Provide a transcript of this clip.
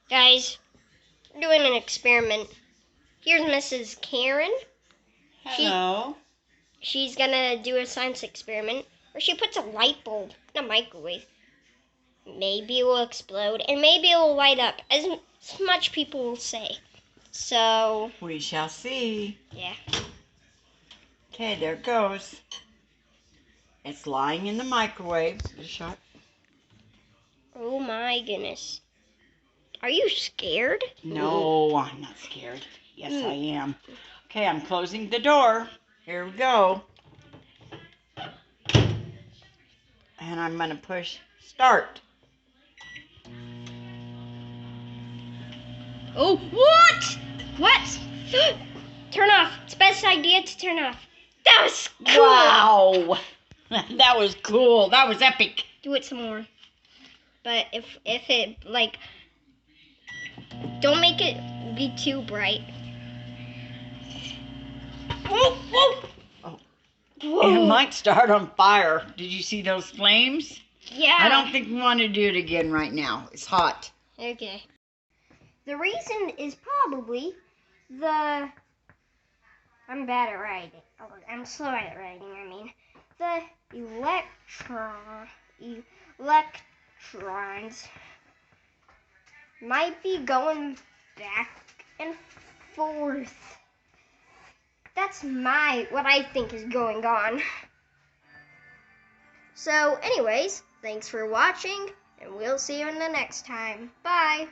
Guys, we're doing an experiment. Here's Mrs. Karen. Hello. She's gonna do a science experiment where she puts a light bulb in a microwave. Maybe it will explode and maybe it will light up, as much people will say. So, We shall see. yeah. Okay, there it goes. It's lying in the microwave. Is it shot? Oh my goodness. Are you scared? No, I'm not scared. Yes, I am. Okay, I'm closing the door. Here we go. And I'm going to push start. Oh, what? What? Turn off. It's best idea to turn off. That was cool. Wow. That was cool. That was epic. Do it some more. But if it, like, don't make it be too bright. Whoa, whoa. Oh. Whoa. It might start on fire. Did you see those flames? Yeah. I don't think we want to do it again right now. It's hot. Okay. The reason is probably I'm bad at writing. I'm slow at writing, I mean. The electrons might be going back and forth. That's what I think is going on. So anyways, thanks for watching, and we'll see you in the next time. Bye.